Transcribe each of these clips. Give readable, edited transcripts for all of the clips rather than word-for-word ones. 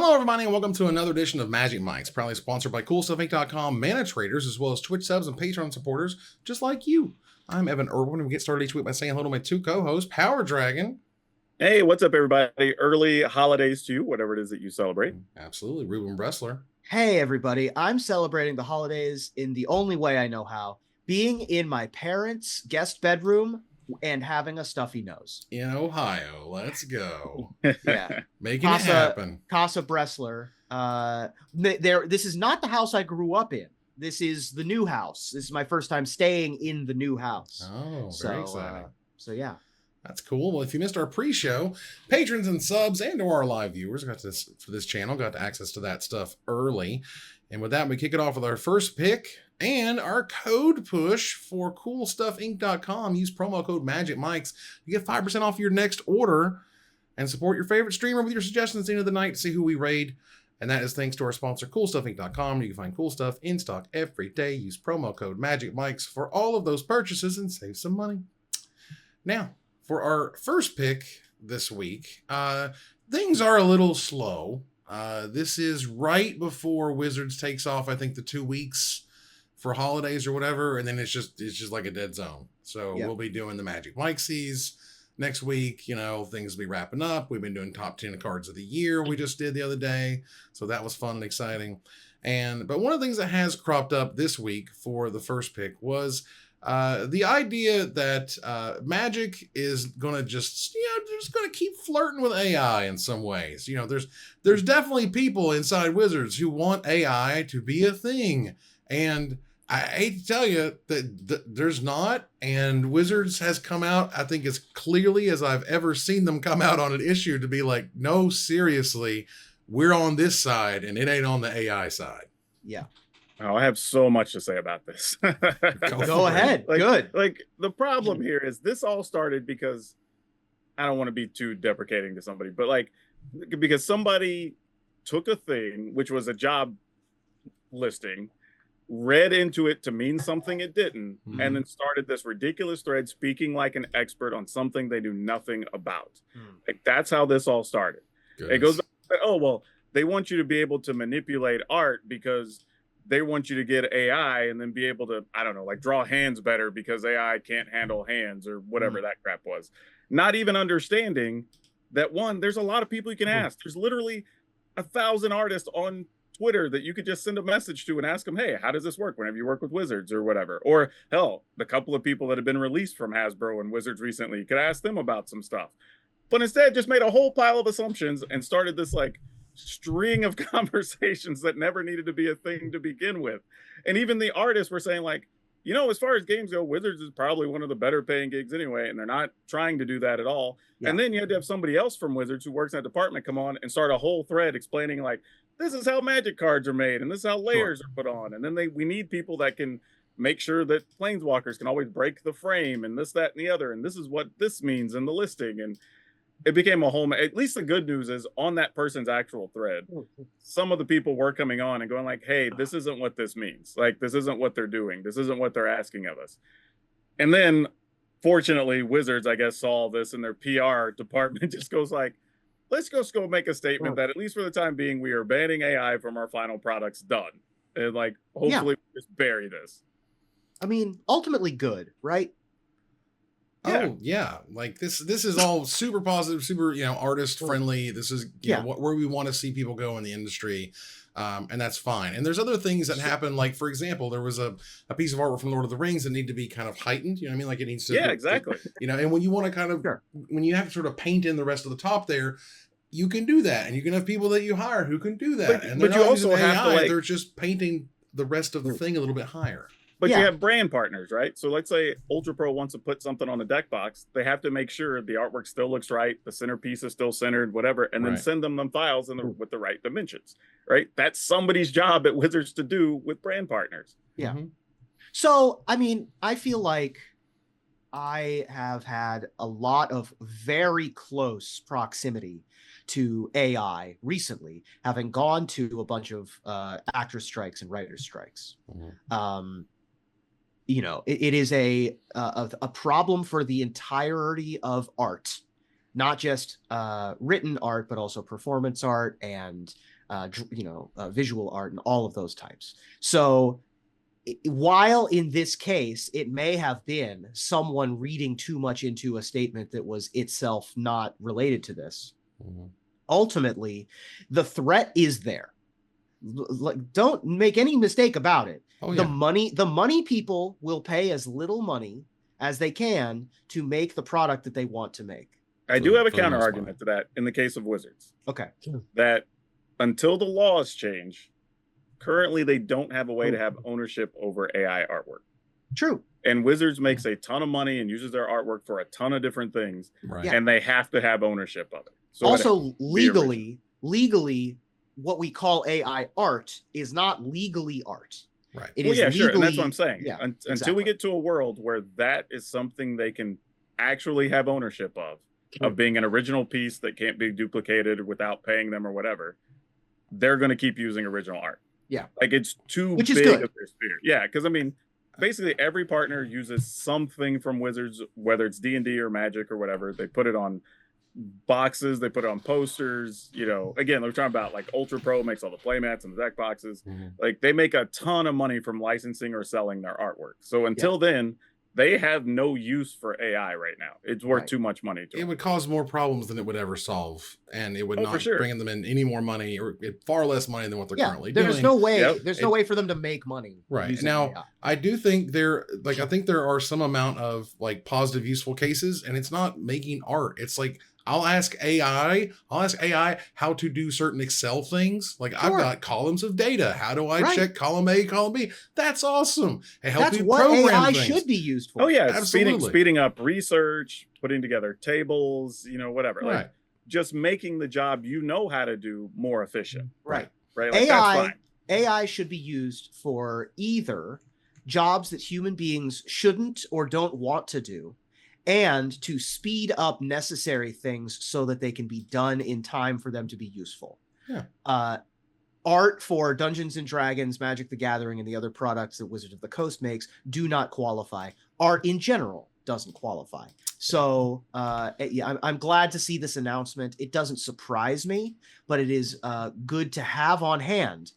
Hello, everybody, and welcome to another edition of Magic Mics, proudly sponsored by CoolStuffInc.com, mana traders, as well as Twitch subs and Patreon supporters, just like you. I'm Evan Irwin, and we get started each week by saying hello to my two co-hosts, Power Dragon. Hey, what's up, everybody? Early holidays to you, whatever it is that you celebrate. Absolutely, Ruben Bressler. Hey, everybody. I'm celebrating the holidays in the only way I know how, being in my parents' guest bedroom and having a stuffy nose. In Ohio, let's go. Yeah. Making it happen. Casa Bressler. This is not the house I grew up in. This is the new house. This is my first time staying in the new house. Oh, very exciting. So yeah. That's cool. Well, if you missed our pre-show, patrons and subs and to our live viewers got this for this channel, got access to that stuff early. And with that, we kick it off with our first pick and our code push for CoolStuffInc.com. Use promo code MagicMics. You get 5% off your next order and support your favorite streamer with your suggestions at the end of the night to see who we raid. And that is thanks to our sponsor, CoolStuffInc.com. You can find cool stuff in stock every day. Use promo code MagicMics for all of those purchases and save some money. Now, for our first pick this week, things are a little slow. This is right before Wizards takes off, I think, the 2 weeks for holidays or whatever, and then it's just like a dead zone. So We'll be doing the Magic Mixies next week. You know, things will be wrapping up. We've been doing top 10 cards of the year we just did the other day, so that was fun and exciting. But one of the things that has cropped up this week for the first pick was the idea that Magic is gonna just gonna keep flirting with AI in some ways. You know, there's definitely people inside Wizards who want AI to be a thing, and I hate to tell you that there's not. And Wizards has come out, I think, as clearly as I've ever seen them come out on an issue to be like, no, seriously, we're on this side, and it ain't on the AI side. Yeah. Oh, I have so much to say about this. Go ahead. Good. Like, the problem here is this all started because I don't want to be too deprecating to somebody, but like, because somebody took a thing, which was a job listing, read into it to mean something it didn't, and then started this ridiculous thread speaking like an expert on something they knew nothing about. Like, that's how this all started. Goodness. It goes back to, oh, well, they want you to be able to manipulate art because they want you to get AI and then be able to, I don't know, like draw hands better because AI can't handle hands or whatever that crap was. Not even understanding that, one, there's a lot of people you can ask. There's literally 1,000 artists on Twitter that you could just send a message to and ask them, hey, how does this work whenever you work with Wizards or whatever? Or hell, the couple of people that have been released from Hasbro and Wizards recently, you could ask them about some stuff. But instead just made a whole pile of assumptions and started this like string of conversations that never needed to be a thing to begin with. And even the artists were saying like, you know, as far as games go, Wizards is probably one of the better paying gigs anyway, and they're not trying to do that at all. Yeah. And then you had to have somebody else from Wizards who works in that department come on and start a whole thread explaining like, this is how Magic cards are made, and this is how layers are put on. And then we need people that can make sure that Planeswalkers can always break the frame, and this, that, and the other, and this is what this means in the listing. And it became a whole, at least the good news is on that person's actual thread, some of the people were coming on and going like, hey, this isn't what this means. Like, this isn't what they're doing. This isn't what they're asking of us. And then fortunately, Wizards, I guess, saw this, and their PR department just goes like, let's just go make a statement that at least for the time being, we are banning AI from our final products. Done. And like, hopefully we just bury this. I mean, ultimately good, right? Oh yeah, like this is all super positive, super, you know, artist friendly. This is know, where we want to see people go in the industry, and that's fine. And there's other things that happen, like for example, there was a piece of artwork from Lord of the Rings that need to be kind of heightened. You know what I mean? Like it needs to exactly. You know, and when you want to kind of when you have to sort of paint in the rest of the top there, you can do that, and you can have people that you hire who can do that. But you also have to they're just painting the rest of the thing a little bit higher. But you have brand partners, right? So let's say Ultra Pro wants to put something on the deck box. They have to make sure the artwork still looks right, the centerpiece is still centered, whatever, and then send them files with the right dimensions, right? That's somebody's job at Wizards to do with brand partners. Yeah. So, I mean, I feel like I have had a lot of very close proximity to AI recently, having gone to a bunch of actor strikes and writer strikes. You know, it is a problem for the entirety of art not just written art, but also performance art and visual art and all of those types. So while in this case it may have been someone reading too much into a statement that was itself not related to this, ultimately the threat is there. Don't make any mistake about it. The money people will pay as little money as they can to make the product that they want to make. I do have a counter argument to that in the case of Wizards. Okay. That until the laws change, currently they don't have a way to have ownership over AI artwork. True. And Wizards makes a ton of money and uses their artwork for a ton of different things. Right. And they have to have ownership of it. So also, legally, what we call AI art is not legally art. Right. It is legally, sure. And that's what I'm saying. Yeah, Until we get to a world where that is something they can actually have ownership of being an original piece that can't be duplicated without paying them or whatever, they're going to keep using original art. Yeah. Like it's too big of their sphere. Yeah. Because I mean, basically every partner uses something from Wizards, whether it's D&D or Magic or whatever. They put it on boxes, they put it on posters, again, they're talking about like Ultra Pro makes all the playmats and the deck boxes. Like they make a ton of money from licensing or selling their artwork. So until then, they have no use for AI right now. It's worth too much money to them. It would cause more problems than it would ever solve, and it would not bring them in any more money, or far less money than what they're currently doing. There's no way. There's no way for them to make money. Right now, AI. I do think I think there are some amount of like positive, useful cases, and it's not making art. It's like I'll ask AI how to do certain Excel things. Like I've got columns of data. How do I check column A, column B? That's awesome. It helps That's you what program AI things. should be used for. Oh yeah, speeding up research, putting together tables, whatever. Right. Like just making the job how to do more efficient. Right. Like, AI, that's fine. AI should be used for either jobs that human beings shouldn't or don't want to do, and to speed up necessary things so that they can be done in time for them to be useful. Yeah. Art for Dungeons and Dragons, Magic the Gathering, and the other products that Wizards of the Coast makes do not qualify. Art in general doesn't qualify. So I'm glad to see this announcement. It doesn't surprise me, but it is good to have on hand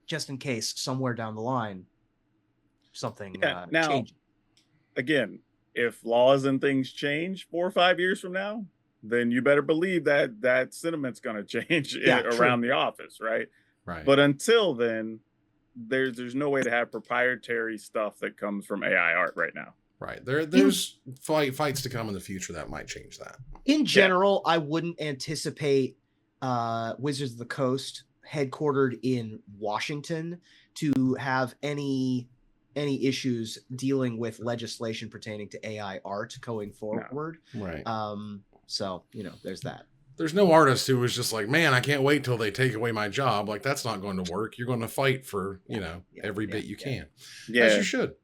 just in case somewhere down the line something changes. Again, if laws and things change 4 or 5 years from now, then you better believe that sentiment's going to change around the office, right? Right. But until then, there's no way to have proprietary stuff that comes from AI art right now. Right. There's fights to come in the future that might change that. In general, I wouldn't anticipate Wizards of the Coast, headquartered in Washington, to have any issues dealing with legislation pertaining to AI art going forward. No. Right. So, there's that. There's no artist who was just like, man, I can't wait till they take away my job. Like, that's not going to work. You're going to fight for, every bit you can. Yeah. As you should.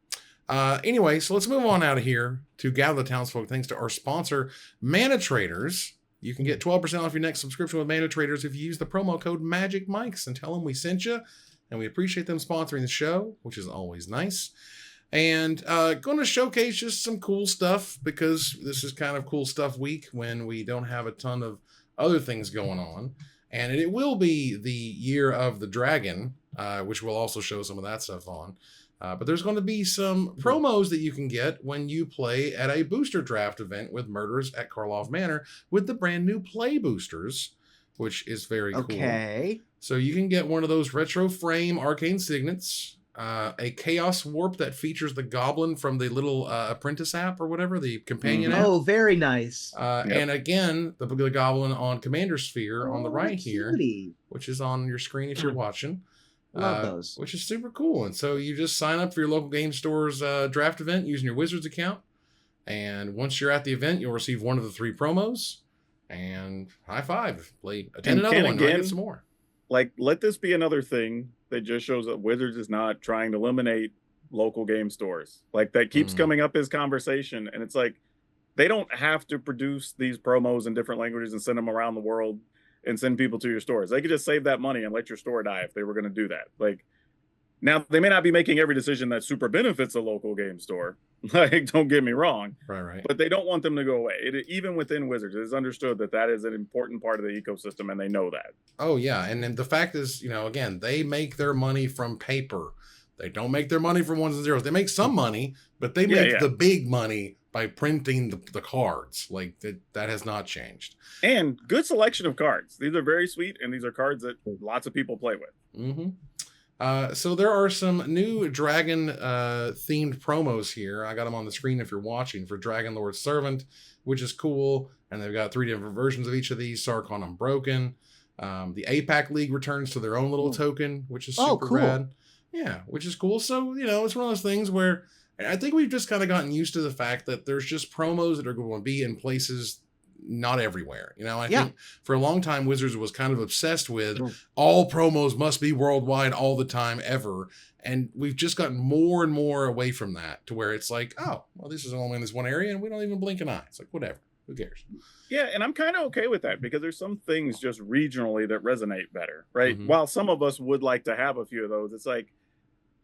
Anyway, so let's move on out of here to gather the townsfolk. Thanks to our sponsor, Mana Traders. You can get 12% off your next subscription with Mana Traders if you use the promo code MagicMikes and tell them we sent you. And we appreciate them sponsoring the show, which is always nice. And going to showcase just some cool stuff, because this is kind of cool stuff week when we don't have a ton of other things going on. And it will be the year of the dragon, which we'll also show some of that stuff on. But there's going to be some promos that you can get when you play at a booster draft event with Murders at Karlov Manor with the brand new play boosters, which is very cool. Okay. So you can get one of those retro frame arcane signets, a chaos warp that features the goblin from the little apprentice app or whatever, the companion app. Oh, very nice. And again, the goblin on Commander Sphere on the right here, which is on your screen if you're watching. Love those. Which is super cool. And so you just sign up for your local game store's draft event using your Wizards account. And once you're at the event, you'll receive one of the 3 promos. And high five. Attend another one. Again, get some more. Like, let this be another thing that just shows that Wizards is not trying to eliminate local game stores. Like, that keeps coming up as conversation. And it's like, they don't have to produce these promos in different languages and send them around the world and send people to your stores. They could just save that money and let your store die if they were going to do that. Like, Now, they may not be making every decision that super benefits a local game store. Like, don't get me wrong. Right. But they don't want them to go away. Even within Wizards, it is understood that that is an important part of the ecosystem, and they know that. Oh, yeah. And then the fact is, again, they make their money from paper. They don't make their money from ones and zeros. They make some money, but they make the big money by printing the cards. Like, that has not changed. And good selection of cards. These are very sweet, and these are cards that lots of people play with. Mm-hmm. So there are some new dragon themed promos here. I got them on the screen if you're watching, for Dragon Lord's Servant, which is cool. And they've got 3 different versions of each of these. Sarkhan Unbroken. The APAC League returns to their own little token, which is super rad. Yeah, which is cool. So, it's one of those things where I think we've just kind of gotten used to the fact that there's just promos that are going to be in places not everywhere. I think for a long time Wizards was kind of obsessed with all promos must be worldwide all the time ever, and we've just gotten more and more away from that to where it's like, oh well, this is only in this one area and we don't even blink an eye. It's like, whatever, who cares? Yeah, and I'm kind of okay with that, because there's some things just regionally that resonate better, right? While some of us would like to have a few of those, it's like,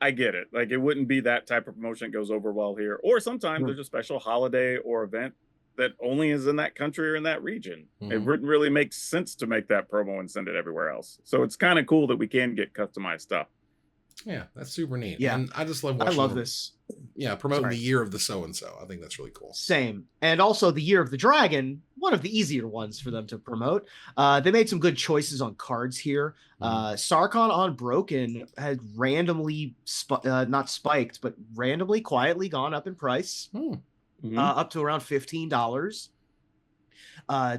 I get it. Like, it wouldn't be that type of promotion that goes over well here, or sometimes there's a special holiday or event that only is in that country or in that region. It wouldn't really make sense to make that promo and send it everywhere else. So it's kind of cool that we can get customized stuff. Yeah, that's super neat. Yeah, and I just love watching. I love this. Yeah, promoting the year of the so-and-so. I think that's really cool. Same. And also the year of the dragon, one of the easier ones for them to promote. They made some good choices on cards here. Sarkhan Unbroken had randomly, not spiked, but randomly, quietly gone up in price. Up to around $15.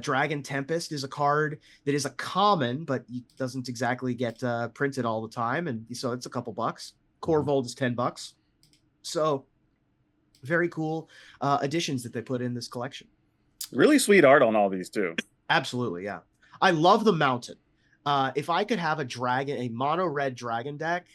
Dragon Tempest is a card that is a common, but doesn't exactly get printed all the time, and so it's a couple bucks. Corvold is $10. So very cool additions that they put in this collection. Really sweet art on all these too. Absolutely, yeah. I love the mountain. If I could have a mono red dragon deck.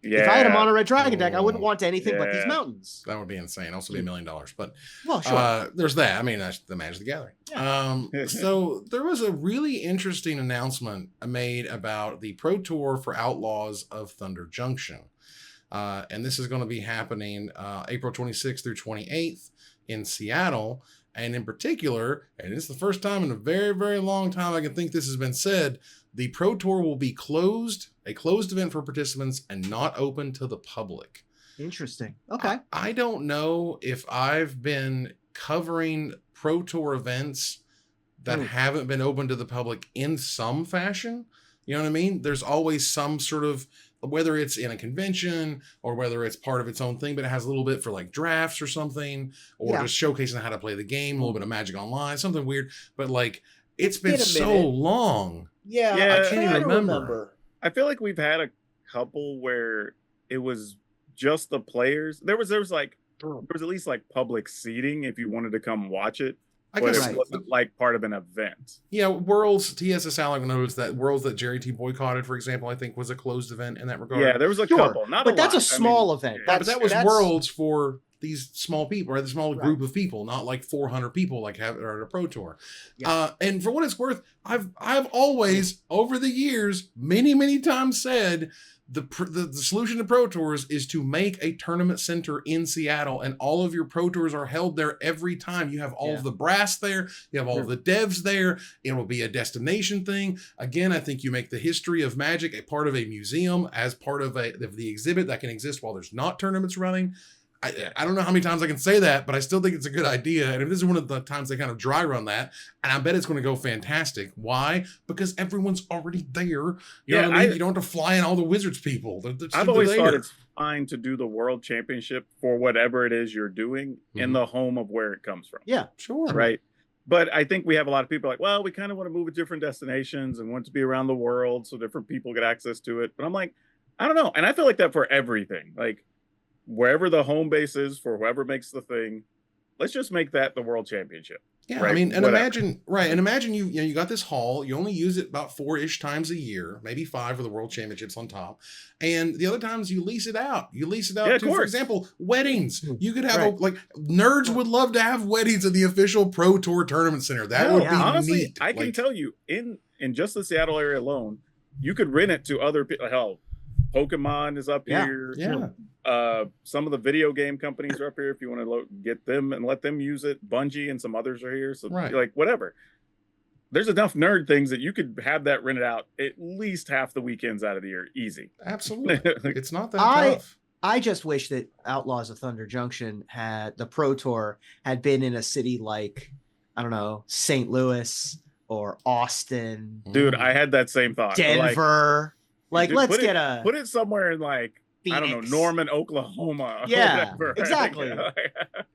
If I had a mono red dragon deck, I wouldn't want anything but these mountains. That would be insane. Also be $1 million. But sure. There's that. I mean, that's the Magic the Gathering. Yeah. So there was a really interesting announcement made about the Pro Tour for Outlaws of Thunder Junction. And this is going to be happening April 26th through 28th in Seattle. And in particular, and it's the first time in a very, very long time I can think this has been said, the Pro Tour will be a closed event for participants and not open to the public. Interesting. Okay. I don't know if I've been covering Pro Tour events that haven't been open to the public in some fashion. You know what I mean? There's always some sort of, whether it's in a convention or whether it's part of its own thing, but it has a little bit for like drafts or something, or just showcasing how to play the game, a little bit of Magic Online, something weird. But like, it's been so long. Yeah, I can't even remember. I feel like we've had a couple where it was just the players. There was at least like public seating if you wanted to come watch it. I but guess it wasn't like part of an event. Yeah, Worlds, TSS Alec knows that Worlds that Jerry T boycotted, for example, I think was a closed event in that regard. Yeah, there was a couple. Not but a that's lot. a small event. Yeah, but that was Worlds for these small people, or the small group of people, not like 400 people like have at a Pro Tour. Yeah. And for what it's worth, I've always over the years many times said the solution to Pro Tours is to make a tournament center in Seattle, and all of your Pro Tours are held there every time. You have all of the brass there, you have all of the devs there. It will be a destination thing. Again, I think you make the history of Magic a part of a museum as part of the exhibit that can exist while there's not tournaments running. I don't know how many times I can say that, but I still think it's a good idea. And if this is one of the times they kind of dry run that, and I bet it's going to go fantastic. Why? Because everyone's already there. You know what I mean? You don't have to fly in all the Wizards people. I've always thought it's fine to do the World Championship for whatever it is you're doing in the home of where it comes from. Yeah, sure. Right. But I think we have a lot of people like, well, we kind of want to move to different destinations and want to be around the world so different people get access to it. But I'm like, I don't know. And I feel like that for everything. Like, wherever the home base is for whoever makes the thing, let's just make that the World Championship. Yeah, right? I mean, and imagine you got this hall, you only use it about 4-ish times a year, maybe 5 for the World Championships on top, and the other times you lease it out. You lease it out to, for example, weddings. You could have nerds would love to have weddings at the official Pro Tour Tournament Center. That would be honestly neat. I can tell you in just the Seattle area alone, you could rent it to other people. Hell, Pokemon is up Yeah. here. Yeah. Some of the video game companies are up here if you want to get them and let them use it. Bungie and some others are here. So Right. like whatever. There's enough nerd things that you could have that rented out at least half the weekends out of the year. Easy. Absolutely. It's not that tough. I just wish that Outlaws of Thunder Junction had the Pro Tour had been in a city like, I don't know, St. Louis or Austin. Dude, I had that same thought. Denver. Like dude, let's put it somewhere in like Phoenix. I don't know, Norman, Oklahoma. Yeah, exactly.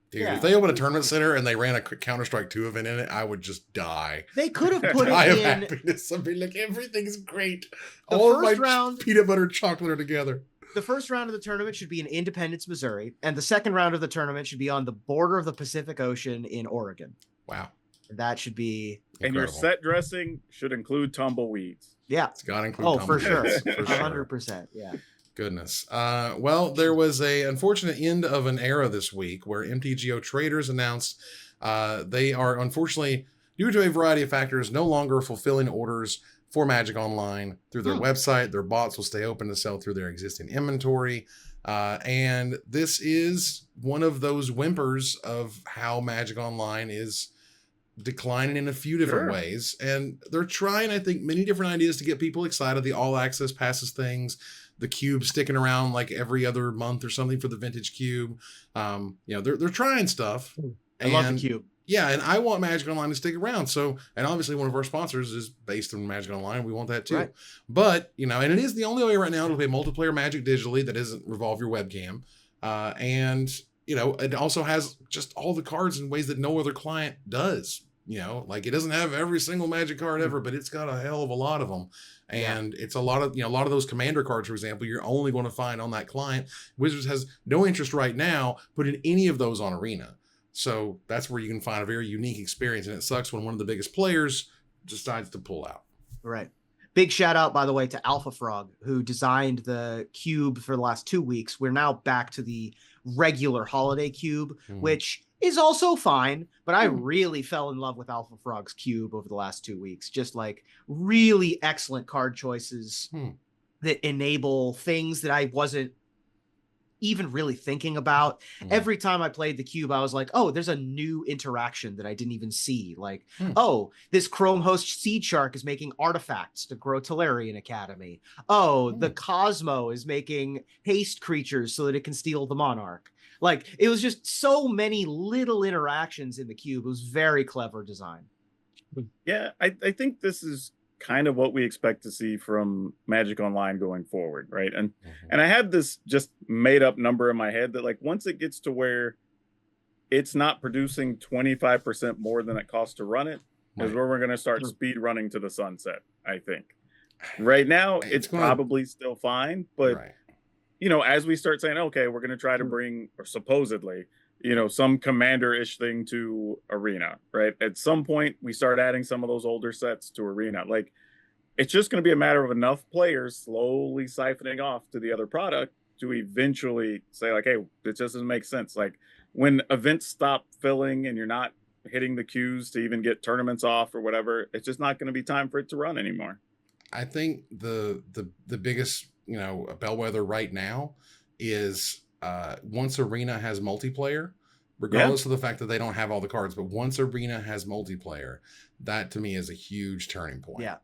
Dude, if they opened a tournament center and they ran a Counter-Strike 2 event in it, I would just die. They could have put it die of in happiness. I'd be like, everything's great. The all first of my round, peanut butter and chocolate are together. The first round of the tournament should be in Independence, Missouri, and the second round of the tournament should be on the border of the Pacific Ocean in Oregon. Wow. And that should be incredible. And your set dressing should include tumbleweeds. Yeah. It's got to include for sure. For 100%. Yeah. Goodness. Well, there was a unfortunate end of an era this week where MTGO traders announced they are unfortunately, due to a variety of factors, no longer fulfilling orders for Magic Online through their website. Their bots will stay open to sell through their existing inventory. And this is one of those whimpers of how Magic Online is declining in a few different ways. And they're trying, I think, many different ideas to get people excited. The all access passes things, the cube sticking around like every other month or something for the vintage cube. They're trying stuff. I love the cube. Yeah, and I want Magic Online to stick around. So, and obviously one of our sponsors is based on Magic Online. We want that too. Right. But, and it is the only way right now to play multiplayer Magic digitally that doesn't revolve your webcam. It also has just all the cards in ways that no other client does. It doesn't have every single Magic card ever, but it's got a hell of a lot of them. And it's a lot of those commander cards, for example, you're only going to find on that client. Wizards has no interest right now putting any of those on Arena. So that's where you can find a very unique experience. And it sucks when one of the biggest players decides to pull out. Right. Big shout out, by the way, to Alpha Frog, who designed the cube for the last 2 weeks. We're now back to the regular holiday cube, which is also fine. But I really fell in love with Alpha Frog's cube over the last 2 weeks. Just like really excellent card choices that enable things that I wasn't even really thinking about. Every time I played the cube, I was like, oh, there's a new interaction that I didn't even see. Like, oh, this Chrome Host Seed Shark is making artifacts to grow Tolarian Academy. Oh, the Cosmo is making haste creatures so that it can steal the Monarch. Like, it was just so many little interactions in the cube. It was very clever design. Yeah, I think this is kind of what we expect to see from Magic Online going forward, right? And I had this just made up number in my head that like once it gets to where it's not producing 25% more than it costs to run it, is where we're going to start speed running to the sunset, I think. Right now, it's probably still fine, but as we start saying, okay, we're going to try to bring, or supposedly, some commander-ish thing to Arena, right? At some point, we start adding some of those older sets to Arena. Like, it's just going to be a matter of enough players slowly siphoning off to the other product to eventually say, like, hey, it just doesn't make sense. Like, when events stop filling and you're not hitting the queues to even get tournaments off or whatever, it's just not going to be time for it to run anymore. I think the biggest, bellwether right now is once Arena has multiplayer, regardless of the fact that they don't have all the cards, but once Arena has multiplayer, that to me is a huge turning point. Yeah.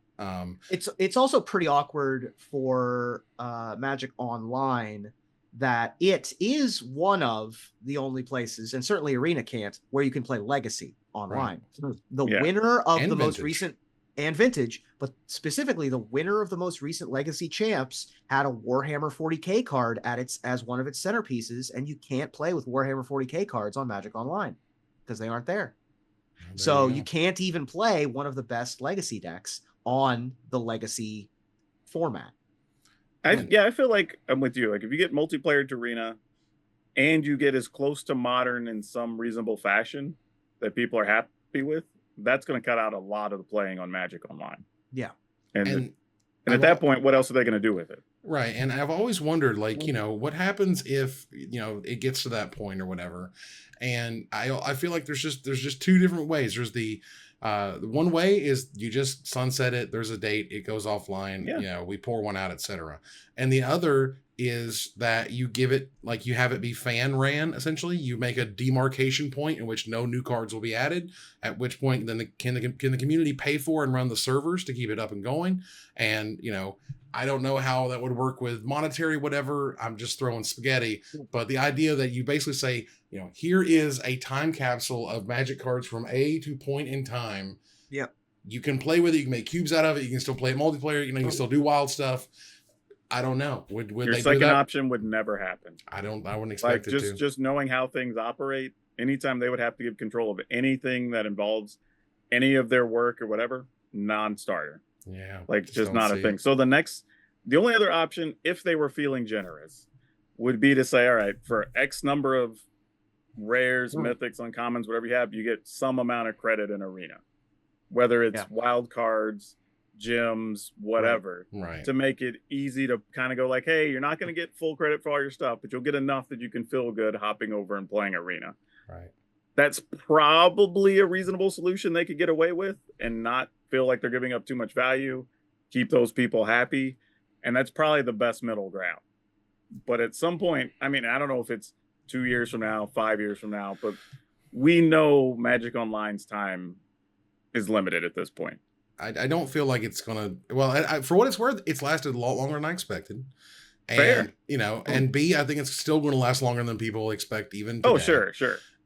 It's also pretty awkward for Magic Online that it is one of the only places, and certainly Arena can't, where you can play Legacy online. Right. The winner of the most recent and Vintage, but specifically the winner of the most recent Legacy Champs had a Warhammer 40K card as one of its centerpieces, and you can't play with Warhammer 40K cards on Magic Online because they aren't there. So you can't even play one of the best Legacy decks on the Legacy format. I feel like I'm with you. Like if you get multiplayer to Arena and you get as close to Modern in some reasonable fashion that people are happy with, that's going to cut out a lot of the playing on Magic Online. Yeah. And at that point, what else are they going to do with it? Right. And I've always wondered, like, what happens if, it gets to that point or whatever. And I feel like there's just two different ways. There's the One way is you just sunset it. There's a date. It goes offline. Yeah. You know, we pour one out, etc. And the other is that you give it, like, you have it be fan ran. Essentially, you make a demarcation point in which no new cards will be added. At which point, then can the community pay for and run the servers to keep it up and going? And you know, I don't know how that would work with monetary whatever. I'm just throwing spaghetti. But the idea that you basically say, you know, here is a time capsule of Magic cards from A to point in time. Yep. You can play with it. You can make cubes out of it. You can still play multiplayer. You know, you can still do wild stuff. I don't know. Would Your they second do that? option would never happen. I wouldn't expect it to. Just knowing how things operate, anytime they would have to give control of anything that involves any of their work or whatever, non-starter. Yeah. Like just not a thing. So the only other option, if they were feeling generous, would be to say, all right, for X number of rares, mythics, uncommons, whatever you have, you get some amount of credit in Arena. Whether it's wild cards, gems, whatever, right. To make it easy to kind of go like, hey, you're not going to get full credit for all your stuff, but you'll get enough that you can feel good hopping over and playing Arena. Right. That's probably a reasonable solution they could get away with and not feel like they're giving up too much value, keep those people happy. And that's probably the best middle ground. But at some point, I mean, I don't know if it's 2 years from now, 5 years from now, but we know Magic Online's time is limited at this point. I don't feel like it's going to, well, for what it's worth, it's lasted a lot longer than I expected. And, Fair. You know, and B, I think it's still going to last longer than people expect even today. Oh, sure.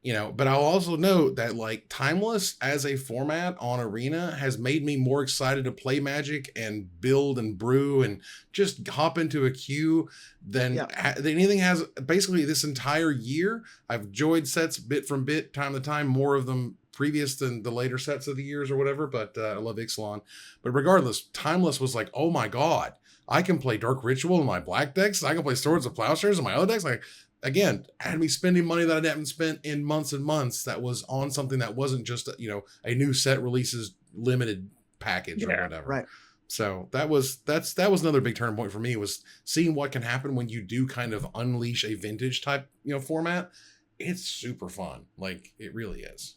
You know, but I'll also note that like Timeless as a format on Arena has made me more excited to play Magic and build and brew and just hop into a queue than anything has. Basically, this entire year, I've enjoyed sets bit from bit, time to time, more of them previous than the later sets of the years or whatever. But I love Ixalan. But regardless, Timeless was like, oh my God, I can play Dark Ritual in my black decks. I can play Swords of Plowshares in my other decks. Like, again, had me spending money that I haven't spent in months and months that was on something that wasn't just, you know, a new set releases limited package or whatever. Right. So that was another big turning point for me, was seeing what can happen when you do kind of unleash a vintage type, you know, format. It's super fun. Like, it really is.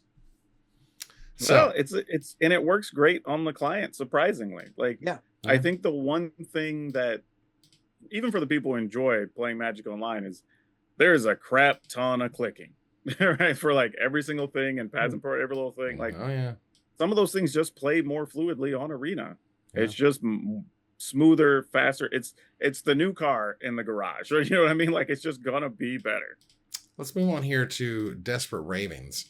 So well, it's and it works great on the client, surprisingly. Like, I think the one thing that, even for the people who enjoy playing Magic Online, is there's a crap ton of clicking, right? For like every single thing and pads and every little thing. Like, some of those things just play more fluidly on Arena. It's just smoother, faster. It's the new car in the garage. You know what I mean? Like, it's just gonna be better. Let's move on here to Desperate Ravens.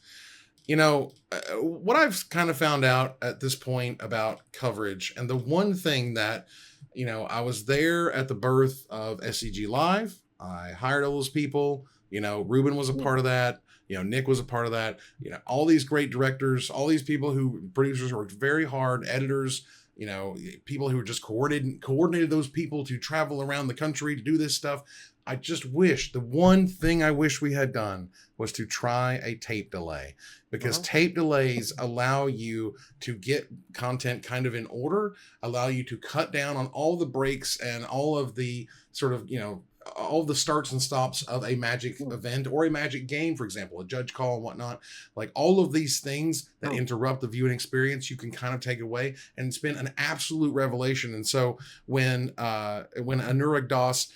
You know, what I've kind of found out at this point about coverage, and the one thing that, you know, I was there at the birth of SCG Live. I hired all those people. You know, Ruben was a part of that. You know, Nick was a part of that. You know, all these great directors, all these people producers worked very hard, editors, you know, people who just coordinated those people to travel around the country to do this stuff. I just wish, the one thing I wish we had done was to try a tape delay, because tape delays allow you to get content kind of in order, allow you to cut down on all the breaks and all of the sort of, you know, all the starts and stops of a Magic event or a Magic game, for example, a judge call and whatnot. Like, all of these things that interrupt the viewing experience, you can kind of take away, and it's been an absolute revelation. And so when Anurag Das,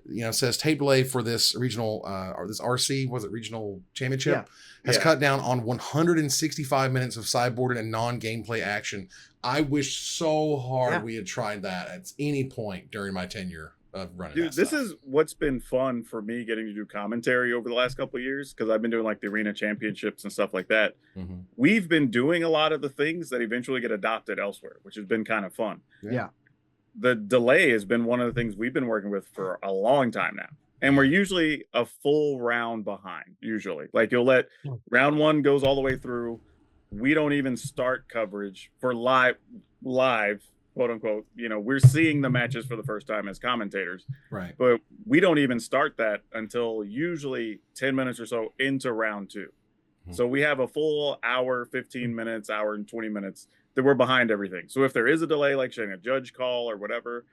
you know, says tape delay for this regional, or this RC, was it regional championship, has cut down on 165 minutes of sideboarded and non-gameplay action. I wish so hard we had tried that at any point during my tenure of running. Dude, this is what's been fun for me, getting to do commentary over the last couple of years, because I've been doing like the arena championships and stuff like that. We've been doing a lot of the things that eventually get adopted elsewhere, which has been kind of fun. The delay has been one of the things we've been working with for a long time now, and we're usually a full round behind. Usually, like, you'll let round one goes all the way through, we don't even start coverage for live quote unquote, you know, we're seeing the matches for the first time as commentators, right? But we don't even start that until usually 10 minutes or so into round two. So we have a full hour, 15 minutes, hour and 20 minutes that we're behind everything. So if there is a delay, like saying a judge call or whatever,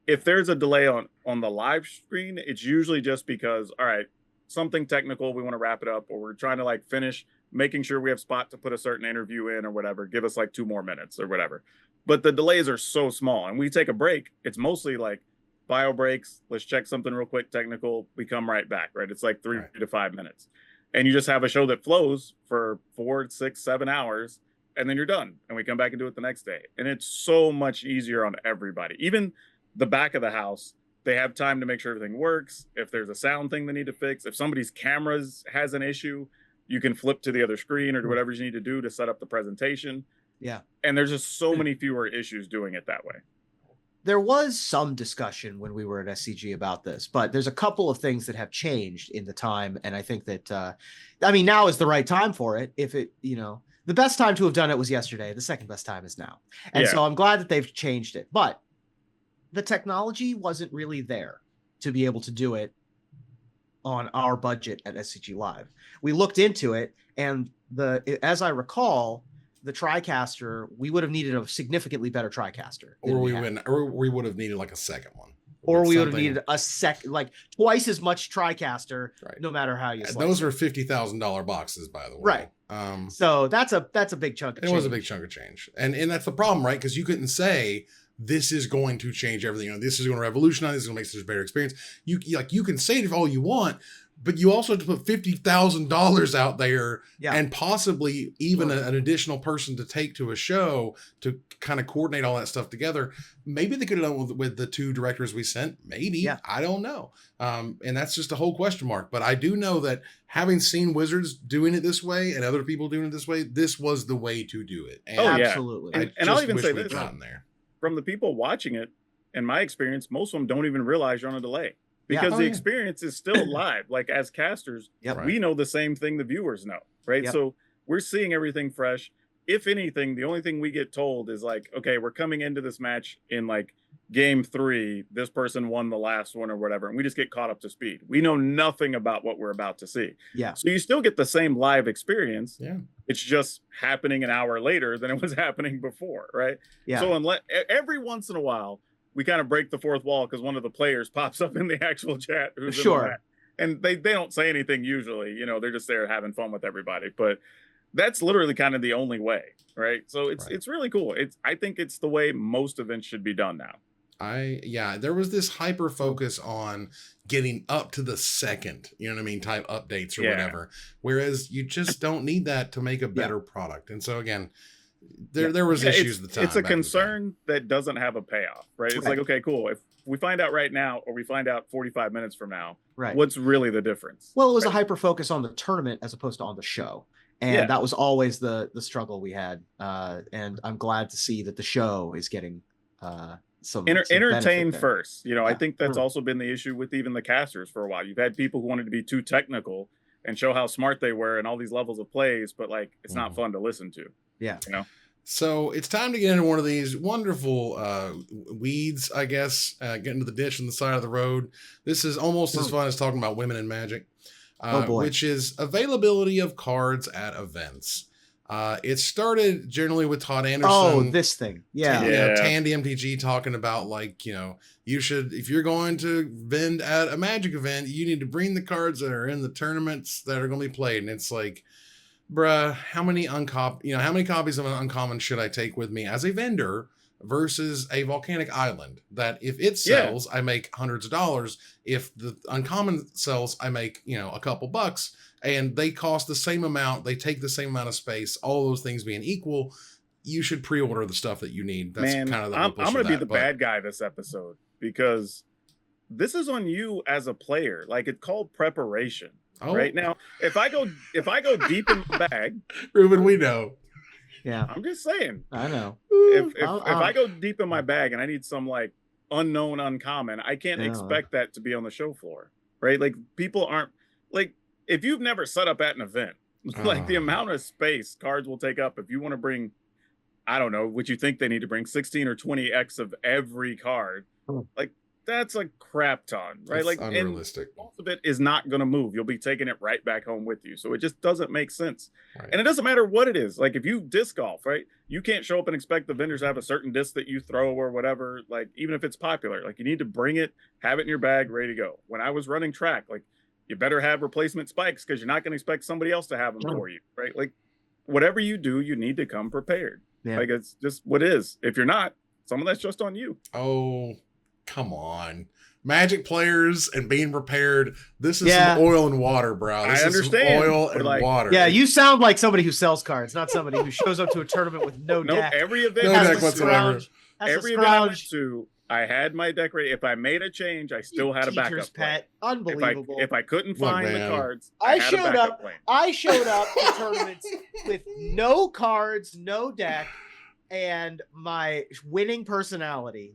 if there's a delay on the live screen, it's usually just because, all right, something technical, we want to wrap it up, or we're trying to like finish making sure we have spot to put a certain interview in or whatever. Give us like 2 more minutes or whatever. But the delays are so small, and we take a break. It's mostly like bio breaks. Let's check something real quick, technical. We come right back, right? It's like 3 to 5 minutes, and you just have a show that flows for 4, 6, 7 hours, and then you're done. And we come back and do it the next day, and it's so much easier on everybody. Even the back of the house, they have time to make sure everything works. If there's a sound thing they need to fix, if somebody's cameras has an issue, you can flip to the other screen or do whatever you need to do to set up the presentation. Yeah. And there's just so many fewer issues doing it that way. There was some discussion when we were at SCG about this, but there's a couple of things that have changed in the time. And I think that, now is the right time for it. If it, the best time to have done it was yesterday. The second best time is now. And so I'm glad that they've changed it, but the technology wasn't really there to be able to do it on our budget at SCG Live. We looked into it, and as I recall, the TriCaster, we would have needed a significantly better TriCaster. Or we would have needed like a second one. Or we would have needed like twice as much TriCaster, no matter how you slice those are $50,000 boxes, by the way. Right. So that's a big chunk of change. It was a big chunk of change. And that's the problem, right? Because you couldn't say this is going to change everything. This is going to revolutionize. This is going to make such a better experience. You can say it all you want, but you also have to put $50,000 out there and possibly even an additional person to take to a show to kind of coordinate all that stuff together. Maybe they could have done with the 2 directors we sent. Maybe. Yeah. I don't know. And that's just a whole question mark. But I do know that having seen Wizards doing it this way and other people doing it this way, this was the way to do it. And absolutely. And I'll even say this. From the people watching it, in my experience, most of them don't even realize you're on a delay. Because the experience is still live. Like as casters, we know the same thing the viewers know, right? So we're seeing everything fresh. If anything, the only thing we get told is like, okay, we're coming into this match in like game 3. This person won the last one or whatever. And we just get caught up to speed. We know nothing about what we're about to see. Yeah. So you still get the same live experience. Yeah. It's just happening an hour later than it was happening before, right? Yeah. So unless every once in a while, we kind of break the fourth wall because one of the players pops up in the actual chat. And they don't say anything usually, they're just there having fun with everybody. But that's literally kind of the only way, right? So it's really cool. I think it's the way most events should be done now. There was this hyper focus on getting up to the second, type updates or whatever. Whereas you just don't need that to make a better product. And so again, there was issues at the time. It's a concern that doesn't have a payoff, right? It's like, okay, cool. If we find out right now, or we find out 45 minutes from now, what's really the difference? Well, it was a hyper focus on the tournament as opposed to on the show. And that was always the struggle we had. And I'm glad to see that the show is getting some entertain first. I think that's also been the issue with even the casters for a while. You've had people who wanted to be too technical and show how smart they were and all these levels of plays, but like it's not fun to listen to. Yeah. So it's time to get into one of these wonderful weeds, I guess, get into the ditch on the side of the road. This is almost as fun as talking about women in Magic, which is availability of cards at events. It started generally with Todd Anderson. Oh, this thing. Tandy MTG talking about like, you should, if you're going to vend at a Magic event, you need to bring the cards that are in the tournaments that are going to be played. And it's like, bruh, how many copies of an uncommon should I take with me as a vendor versus a volcanic island that if it sells, I make hundreds of dollars. If the uncommon sells, I make, a couple bucks, and they cost the same amount. They take the same amount of space, all those things being equal. You should pre-order the stuff that you need. That's kind of the I'm going to be the bad guy this episode because this is on you as a player. Like it's called preparation. Right now, if I go deep in the bag, Ruben, we know. Yeah, I'm just saying. I know. If I go deep in my bag and I need some like unknown uncommon, I can't expect that to be on the show floor, right? Like people aren't like if you've never set up at an event, like the amount of space cards will take up if you want to bring, I don't know, what you think they need to bring 16 or 20x of every card, like. That's a crap ton, right? It's like unrealistic. Most of it is not going to move. You'll be taking it right back home with you. So it just doesn't make sense. Right. And it doesn't matter what it is. Like if you disc golf, right? You can't show up and expect the vendors to have a certain disc that you throw or whatever. Like even if it's popular, like you need to bring it, have it in your bag, ready to go. When I was running track, like you better have replacement spikes because you're not going to expect somebody else to have them for you, right? Like, whatever you do, you need to come prepared. Yeah. Like, it's just what it is. If you're not, some of that's just on you. Oh, come on. Magic players and being prepared. This is some oil and water, bro. This I understand. Is some oil and water. Yeah, you sound like somebody who sells cards, not somebody who shows up to a tournament with no deck. Every event, no deck whatsoever. Every event I went to, I had my deck ready. If I made a change, I still had a backup pet. Unbelievable. If I couldn't find the cards, I showed up to tournaments with no cards, no deck, and my winning personality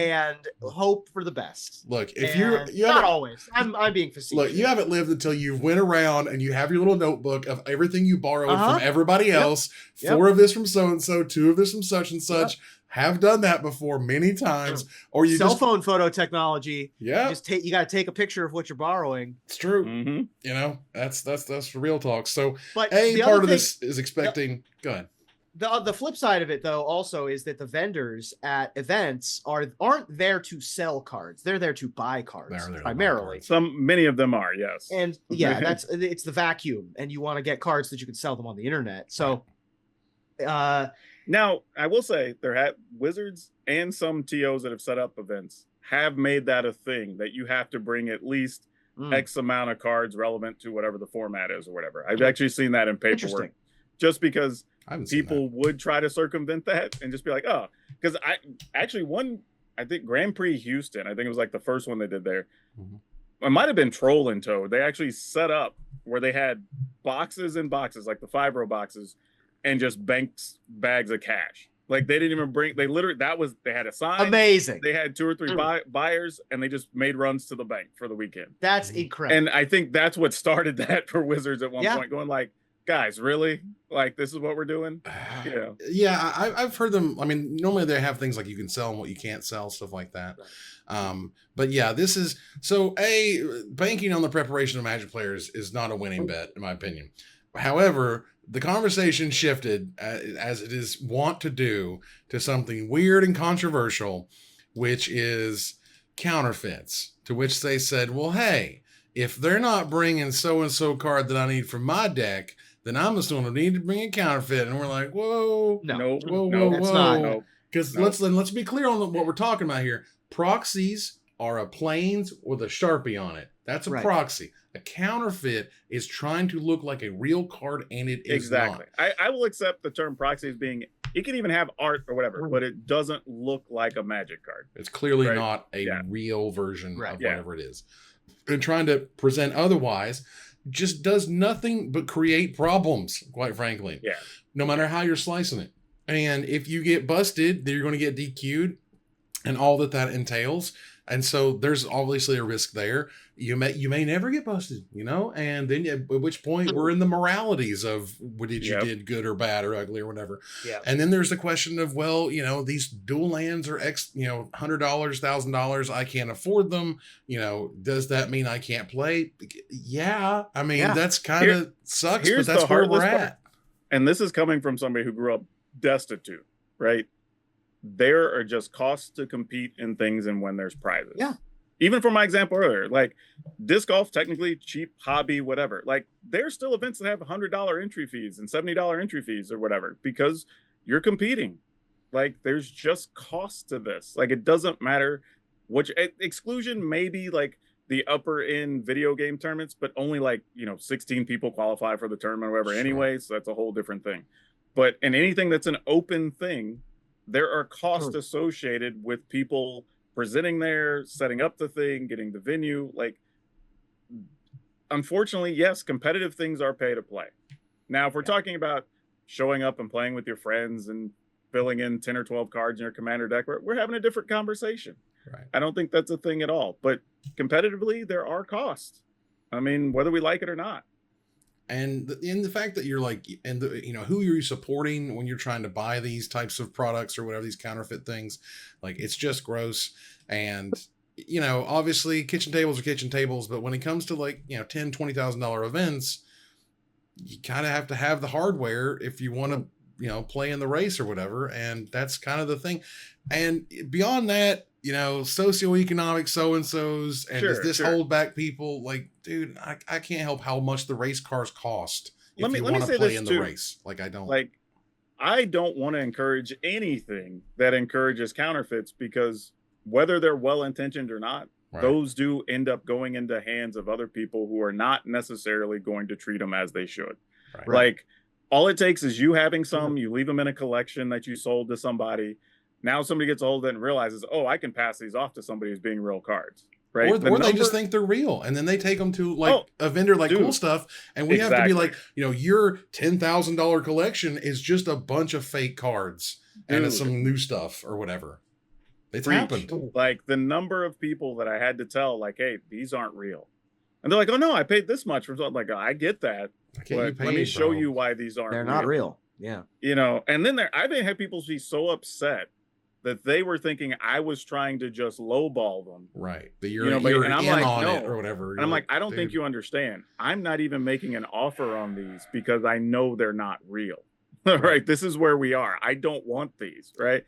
and hope for the best. Look, if you're not always, I'm being facetious. Look, you haven't lived until you went around and you have your little notebook of everything you borrowed from everybody else. 4 of this from so and so, 2 of this from such and such. Have done that before many times. Or you cell phone photo technology. Yeah, you got to take a picture of what you're borrowing. It's true. You know, that's real talk. So, but part of this is expecting. Go ahead. The flip side of it, though, also is that the vendors at events aren't there to sell cards. They're there to buy cards primarily. Many of them are, yes. And yeah, it's the vacuum, and you want to get cards that you can sell them on the internet. So, now I will say Wizards and some TOs that have set up events have made that a thing that you have to bring at least X amount of cards relevant to whatever the format is or whatever. I've actually seen that in paperwork, just because people would try to circumvent that and just be like, oh, because I think Grand Prix Houston, I think it was like the first one they did there. It might have been Troll and Toad. They actually set up where they had boxes and boxes, like the 5-row boxes, and just bags of cash. Like, they didn't even they had a sign. Amazing. They had 2 or 3 buyers, and they just made runs to the bank for the weekend. That's incredible. And I think that's what started that for Wizards at one point, going like, guys, really? Like, this is what we're doing? Yeah, I've heard them. I mean, normally they have things like you can sell and what you can't sell, stuff like that. Right. But yeah, this is banking on the preparation of Magic players is not a winning bet, in my opinion. However, the conversation shifted, as it is wont to do, to something weird and controversial, which is counterfeits. To which they said, well, hey, if they're not bringing so-and-so card that I need from my deck, then I'm just going to need to bring a counterfeit. And we're like, whoa, whoa. Because let's be clear on what we're talking about here. Proxies are a planes with a Sharpie on it. That's a proxy. A counterfeit is trying to look like a real card, and it is not. I will accept the term proxy as being, it can even have art or whatever, but it doesn't look like a Magic card. It's clearly not a real version of whatever it is. And trying to present otherwise just does nothing but create problems, quite frankly. Yeah. No matter how you're slicing it. And if you get busted, then you're going to get DQ'd and all that entails. And so there's obviously a risk there. You may never get busted, and then at which point we're in the moralities of did you did good or bad or ugly or whatever. Yeah. And then there's the question of, well, these dual lands are $100, $1,000. I can't afford them. Does that mean I can't play? Yeah. I mean, that's kind of sucks, but that's where we're at. And this is coming from somebody who grew up destitute, right? There are just costs to compete in things and when there's prizes. Yeah. Even for my example earlier, like disc golf, technically cheap hobby, whatever. Like, there's still events that have $100 entry fees and $70 entry fees or whatever, because you're competing. Like, there's just costs to this. Like, it doesn't matter which exclusion may be like the upper end video game tournaments, but only 16 people qualify for the tournament or whatever anyway. So that's a whole different thing. But in anything that's an open thing, there are costs associated with people presenting there, setting up the thing, getting the venue. Like, unfortunately, yes, competitive things are pay to play. Now, if we're talking about showing up and playing with your friends and filling in 10 or 12 cards in your commander deck, we're having a different conversation. Right. I don't think that's a thing at all. But competitively, there are costs. I mean, whether we like it or not. And in the fact that you're who are you supporting when you're trying to buy these types of products or whatever, these counterfeit things, like, it's just gross. And, obviously kitchen tables are kitchen tables, but when it comes to $10,000, $20,000 events, you kind of have to have the hardware if you want to, play in the race or whatever. And that's kind of the thing. And beyond that, socioeconomic so-and-sos, and does this Sure. hold back people? Like, dude, I can't help how much the race cars cost if you Let me want to say play this in too. the race. Like, I don't. Like, I don't want to encourage anything that encourages counterfeits, because whether they're well-intentioned or not, Right. those do end up going into hands of other people who are not necessarily going to treat them as they should. Right. Like, all it takes is you having some, you leave them in a collection that you sold to somebody. Now somebody gets a hold of it and realizes, oh, I can pass these off to somebody who's being real cards. Right. Or they just think they're real, and then they take them to like a vendor like Cool Stuff, and we have to be like, your $10,000 collection is just a bunch of fake cards and it's some new stuff or whatever. It's happened. Like, the number of people that I had to tell, like, hey, these aren't real, and they're like, oh no, I paid this much for something. Like, I get that, but let me show you why these aren't. They're not real. Yeah. And then I've had people be so upset that they were thinking I was trying to just lowball them. Right. But you're and I'm like, on no. it or whatever. And I'm like, I don't think you understand. I'm not even making an offer on these because I know they're not real. Right. This is where we are. I don't want these. Right.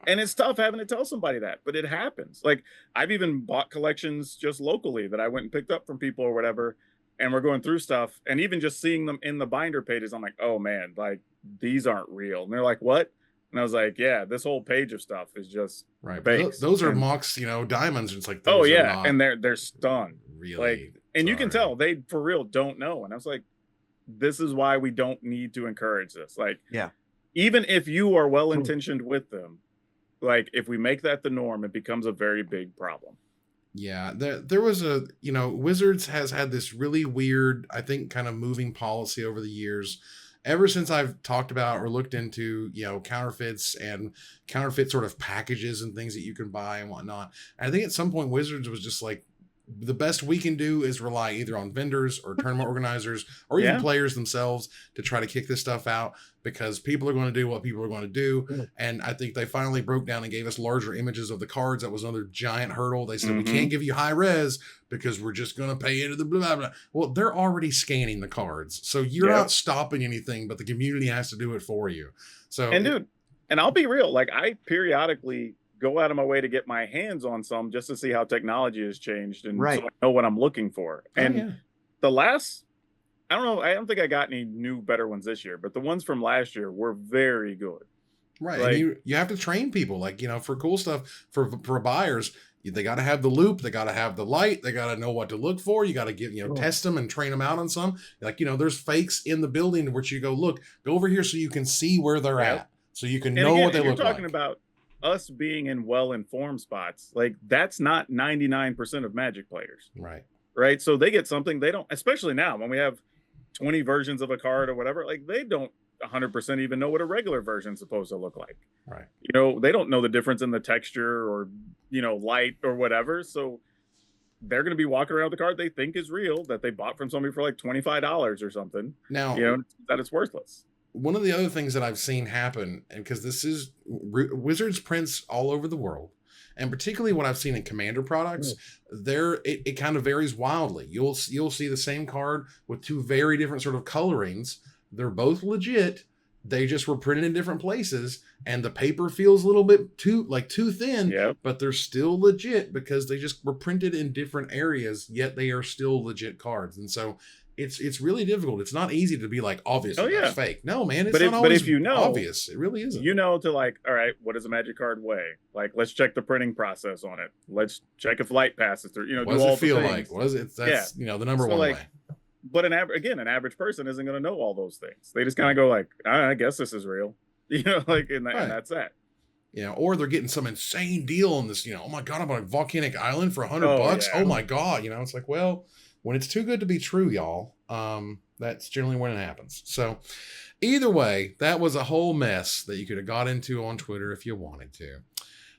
And it's tough having to tell somebody that, but it happens. Like, I've even bought collections just locally that I went and picked up from people or whatever. And we're going through stuff, and even just seeing them in the binder pages, I'm like, oh man, like, these aren't real. And they're like, what? And I was like, yeah, this whole page of stuff is just fakes. Those are mocks, diamonds. It's like, oh yeah, and they're stunned. Really, like, and you can tell they for real don't know. And I was like, this is why we don't need to encourage this. Like, yeah, even if you are well intentioned with them, like, if we make that the norm, it becomes a very big problem. Yeah, there was Wizards has had this really weird, I think, kind of moving policy over the years. Ever since I've talked about or looked into, counterfeits and counterfeit sort of packages and things that you can buy and whatnot. And I think at some point Wizards was just like, the best we can do is rely either on vendors or tournament organizers or even players themselves to try to kick this stuff out, because people are going to do what people are going to do. And I think they finally broke down and gave us larger images of the cards. That was another giant hurdle. They said, we can't give you high res because we're just going to pay into the blah, blah, blah. Well, they're already scanning the cards. So you're not stopping anything, but the community has to do it for you. So, and I'll be real. Like, I periodically go out of my way to get my hands on some just to see how technology has changed, and so I know what I'm looking for. And the last, I don't know, I don't think I got any new better ones this year, but the ones from last year were very good. Right. Like, and you have to train people, like, for Cool Stuff, for buyers, they got to have the loop, they got to have the light, they got to know what to look for. You got to give, test them and train them out on some. Like, there's fakes in the building which you go over here so you can see where they're at, so you can know what they look like. You're talking about us being in well-informed spots. Like, that's not 99% of Magic players. Right. So they get something they don't, especially now when we have 20 versions of a card or whatever, like, they don't 100% even know what a regular version is supposed to look like. Right. They don't know the difference in the texture or, light or whatever. So they're going to be walking around with the card they think is real, that they bought from somebody for like $25 or something. Now, that it's worthless. One of the other things that I've seen happen, and because this is Wizards prints all over the world, and particularly what I've seen in Commander products, it kind of varies wildly. You'll see the same card with two very different sort of colorings. They're both legit. They just were printed in different places, and the paper feels a little bit too thin, but they're still legit because they just were printed in different areas, yet they are still legit cards. And so it's really difficult. It's not easy to be like, obviously that's fake. No, man, it's not always obvious. It really isn't. To like, all right, what does a Magic card weigh? Like, let's check the printing process on it. Let's check if light passes through. What does it feel like? What is it? That's the number one way. But an average person isn't going to know all those things. They just kind of go like, I guess this is real. And that's that. Or they're getting some insane deal on this, oh my God, I'm on a volcanic island for $100. Oh my God. It's like, well, when it's too good to be true, y'all, that's generally when it happens. So either way, that was a whole mess that you could have got into on Twitter if you wanted to.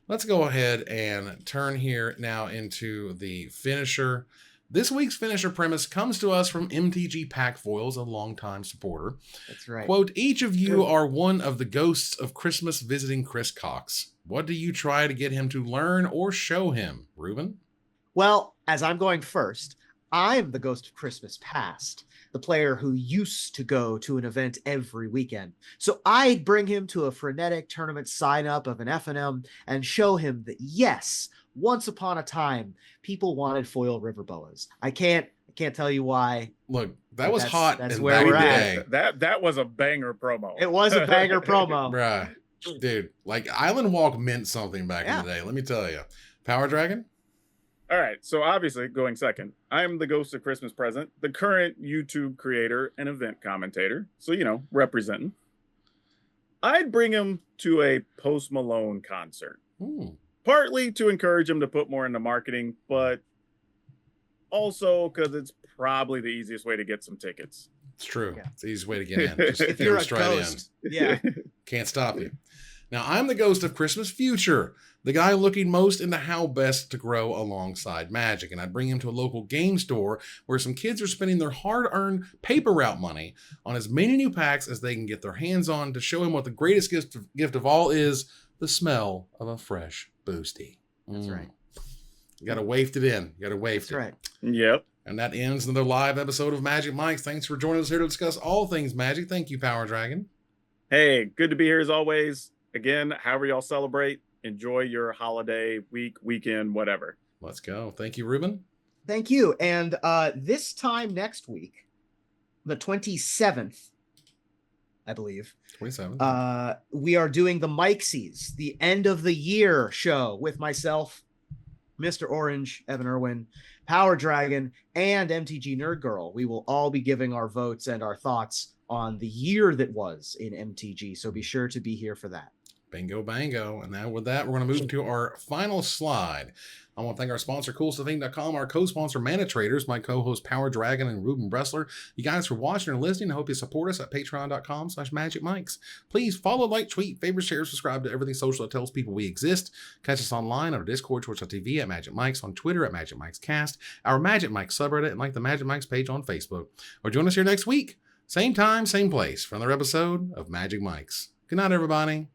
Let's go ahead and turn here now into the finisher. This week's finisher premise comes to us from MTG Pack Foils, a longtime supporter. That's right. Quote, each of you are one of the ghosts of Christmas visiting Chris Cox. What do you try to get him to learn or show him, Ruben? Well, as I'm going first, I'm the ghost of Christmas past, the player who used to go to an event every weekend. So I'd bring him to a frenetic tournament sign-up of an F&M and show him that, yes, once upon a time, people wanted foil river boas. I can't tell you why. Look, that was hot. That's in where back we're in the at. day. That was a banger promo. It was a banger promo. Bruh. Dude, like Island Walk meant something back in the day. Let me tell you. Power Dragon? All right, so obviously going second, I'm the Ghost of Christmas Present, the current YouTube creator and event commentator. So, representing. I'd bring him to a Post Malone concert. Partly to encourage him to put more into marketing, but also because it's probably the easiest way to get some tickets. It's true. Yeah. It's the easiest way to get in. Just if you're a straight ghost, yeah. Can't stop you. Now, I'm the Ghost of Christmas Future, the guy looking most into how best to grow alongside Magic, and I'd bring him to a local game store where some kids are spending their hard-earned paper route money on as many new packs as they can get their hands on to show him what the greatest gift of all is, the smell of a fresh boosty. That's right. You got to waft it in. You got to waft it. That's right. Yep. And that ends another live episode of Magic Mike's. Thanks for joining us here to discuss all things Magic. Thank you, Power Dragon. Hey, good to be here as always. Again, however y'all celebrate, enjoy your holiday, weekend, whatever. Let's go. Thank you, Ruben. Thank you. And this time next week, the 27th, I believe. 27th. We are doing the Mikesies, the end of the year show with myself, Mr. Orange, Evan Irwin, Power Dragon, and MTG Nerd Girl. We will all be giving our votes and our thoughts on the year that was in MTG. So be sure to be here for that. Bingo, bango. And now with that, we're going to move into our final slide. I want to thank our sponsor, CoolStuffInc.com, our co-sponsor, Mana Traders, my co-host, Power Dragon, and Ruben Bressler. You guys for watching and listening. I hope you support us at patreon.com/magicmics. Please follow, like, tweet, favorite, share, subscribe to everything social that tells people we exist. Catch us online on our Discord, twitch.tv at Magic Mics, on Twitter at Magic Mics Cast, our Magic Mics subreddit, and like the Magic Mics page on Facebook. Or join us here next week. Same time, same place for another episode of Magic Mics. Good night, everybody.